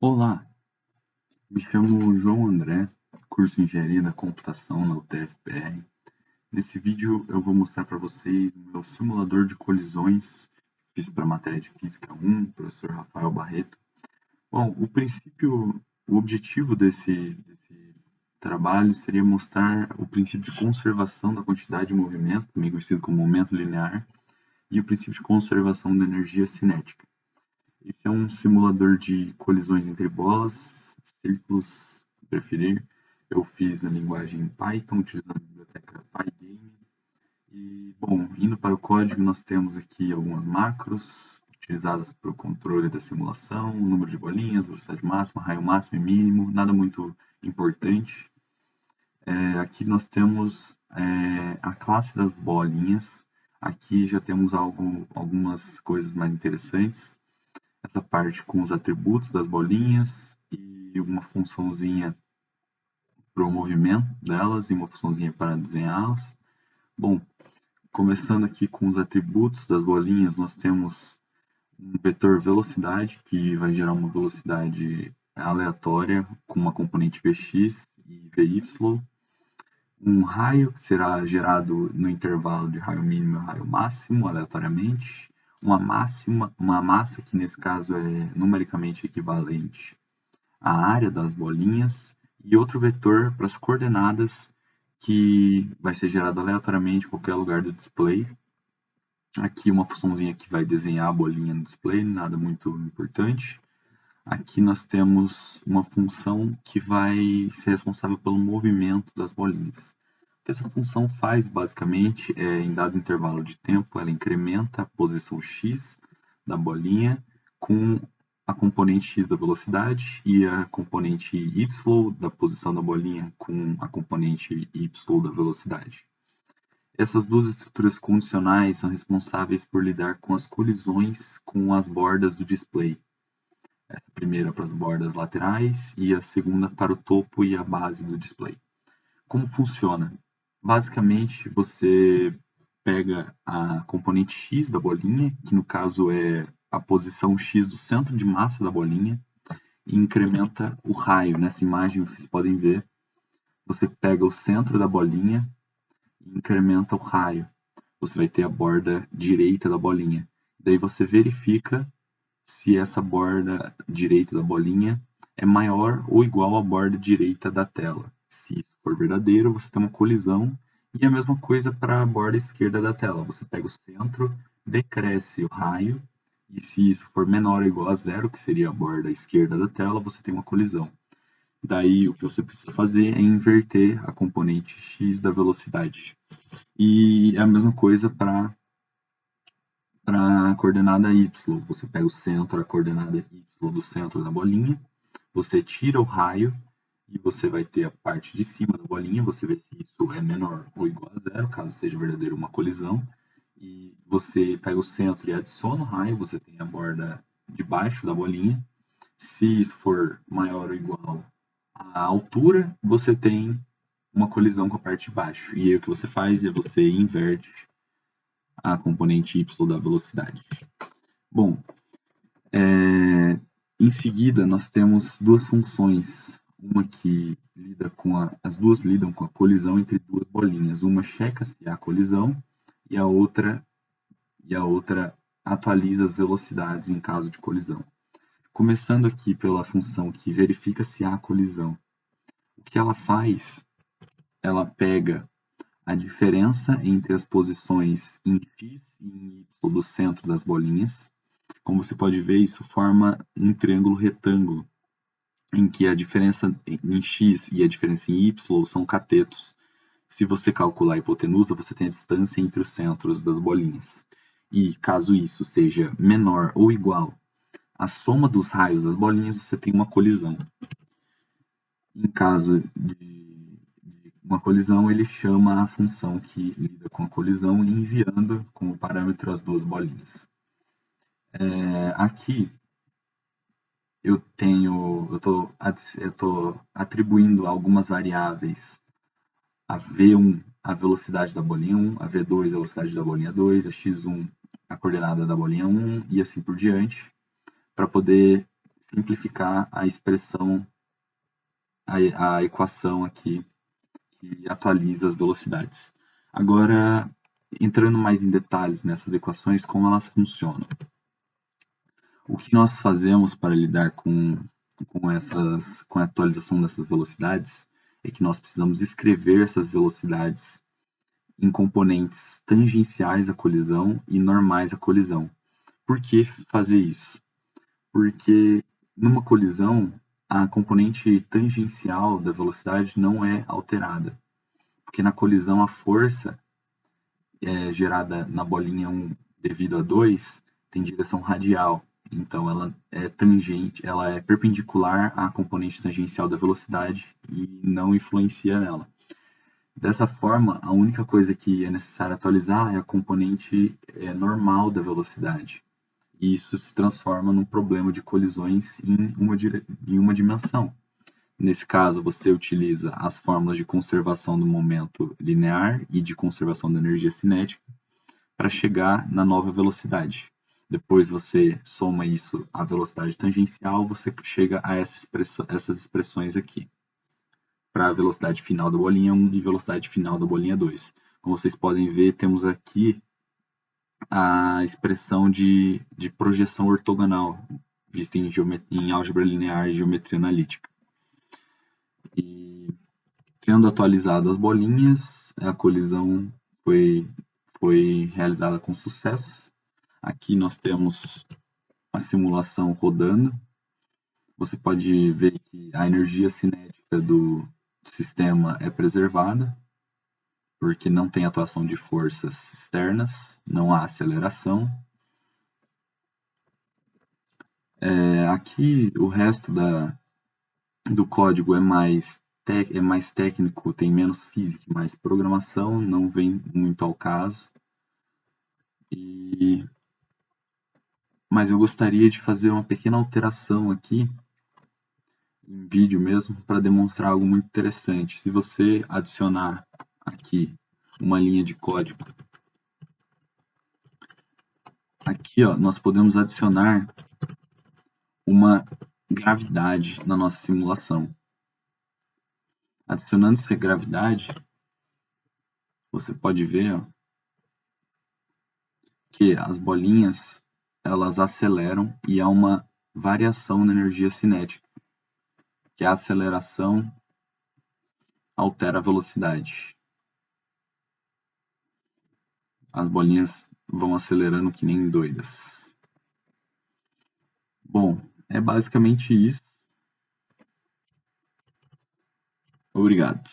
Olá, me chamo João André, curso de Engenharia da Computação na UTF-PR. Nesse vídeo eu vou mostrar para vocês o meu simulador de colisões, fiz para a matéria de Física 1, professor Rafael Barreto. Bom, o objetivo desse trabalho seria mostrar o princípio de conservação da quantidade de movimento, também conhecido como momento linear, e o princípio de conservação da energia cinética. Esse é um simulador de colisões entre bolas, círculos, se preferir. Eu fiz na linguagem Python, utilizando a biblioteca Pygame. E, bom, indo para o código, nós temos aqui algumas macros utilizadas para o controle da simulação, número de bolinhas, velocidade máxima, raio máximo e mínimo, nada muito importante. Aqui nós temos a classe das bolinhas. Aqui já temos algumas coisas mais interessantes. Essa parte com os atributos das bolinhas e uma funçãozinha para o movimento delas e uma funçãozinha para desenhá-las. Bom, começando aqui com os atributos das bolinhas, nós temos um vetor velocidade, que vai gerar uma velocidade aleatória com uma componente Vx e Vy. Um raio, que será gerado no intervalo de raio mínimo e raio máximo, aleatoriamente. Uma massa, que nesse caso é numericamente equivalente à área das bolinhas. E outro vetor para as coordenadas, que vai ser gerado aleatoriamente em qualquer lugar do display. Aqui uma funçãozinha que vai desenhar a bolinha no display, nada muito importante. Aqui nós temos uma função que vai ser responsável pelo movimento das bolinhas. O que essa função faz, basicamente, em dado intervalo de tempo, ela incrementa a posição x da bolinha com a componente x da velocidade e a componente y da posição da bolinha com a componente y da velocidade. Essas duas estruturas condicionais são responsáveis por lidar com as colisões com as bordas do display. Essa primeira para as bordas laterais e a segunda para o topo e a base do display. Como funciona? Basicamente, você pega a componente x da bolinha, que no caso é a posição x do centro de massa da bolinha, e incrementa o raio. Nessa imagem vocês podem ver, você pega o centro da bolinha e incrementa o raio. Você vai ter a borda direita da bolinha. Daí você verifica se essa borda direita da bolinha é maior ou igual à borda direita da tela. Se isso for verdadeiro, você tem uma colisão. E a mesma coisa para a borda esquerda da tela. Você pega o centro, decresce o raio, e se isso for menor ou igual a zero, que seria a borda esquerda da tela, você tem uma colisão. Daí o que você precisa fazer é inverter a componente x da velocidade. E é a mesma coisa para a coordenada y. Você pega o centro, a coordenada y do centro da bolinha, você tira o raio e você vai ter a parte de cima da bolinha, você vê se isso é menor ou igual a zero, caso seja verdadeiro uma colisão. E você pega o centro e adiciona o raio, você tem a borda de baixo da bolinha. Se isso for maior ou igual à altura, você tem uma colisão com a parte de baixo. E aí o que você faz é você inverte a componente y da velocidade. Bom, em seguida nós temos duas funções, uma que lida com as duas lidam com a colisão entre duas bolinhas. Uma checa se há colisão e a outra atualiza as velocidades em caso de colisão. Começando aqui pela função que verifica se há colisão. O que ela faz? Ela pega a diferença entre as posições em x e em y do centro das bolinhas. Como você pode ver, isso forma um triângulo retângulo, em que a diferença em x e a diferença em y são catetos. Se você calcular a hipotenusa, você tem a distância entre os centros das bolinhas. E caso isso seja menor ou igual à soma dos raios das bolinhas, você tem uma colisão. Em caso de uma colisão, ele chama a função que lida com a colisão enviando como parâmetro as duas bolinhas. Aqui eu estou atribuindo algumas variáveis a V1 a velocidade da bolinha 1, a V2 a velocidade da bolinha 2, a X1 a coordenada da bolinha 1 e assim por diante, para poder simplificar a expressão, a equação aqui que atualiza as velocidades. Agora, entrando mais em detalhes nessas equações, como elas funcionam. O que nós fazemos para lidar com a atualização dessas velocidades é que nós precisamos escrever essas velocidades em componentes tangenciais à colisão e normais à colisão. Por que fazer isso? Porque numa colisão, a componente tangencial da velocidade não é alterada. Porque na colisão a força gerada na bolinha 1 devido a 2 tem direção radial. Então ela é tangente, ela é perpendicular à componente tangencial da velocidade e não influencia nela. Dessa forma, a única coisa que é necessário atualizar é a componente normal da velocidade. E isso se transforma num problema de colisões em uma dimensão. Nesse caso, você utiliza as fórmulas de conservação do momento linear e de conservação da energia cinética para chegar na nova velocidade. Depois você soma isso à velocidade tangencial, você chega a essas expressões aqui, para a velocidade final da bolinha 1 e velocidade final da bolinha 2. Como vocês podem ver, temos aqui a expressão de projeção ortogonal, vista em álgebra linear e geometria analítica. E tendo atualizado as bolinhas, a colisão foi realizada com sucesso. Aqui nós temos a simulação rodando. Você pode ver que a energia cinética do sistema é preservada, porque não tem atuação de forças externas, não há aceleração. Aqui o resto do código é mais técnico, tem menos física, mais programação, não vem muito ao caso. Mas eu gostaria de fazer uma pequena alteração aqui, em vídeo mesmo, para demonstrar algo muito interessante. Se você adicionar aqui uma linha de código, aqui ó, nós podemos adicionar uma gravidade na nossa simulação. Adicionando essa gravidade, você pode ver ó, que as bolinhas elas aceleram e há uma variação na energia cinética, que a aceleração altera a velocidade. As bolinhas vão acelerando que nem doidas. Bom, é basicamente isso. Obrigado.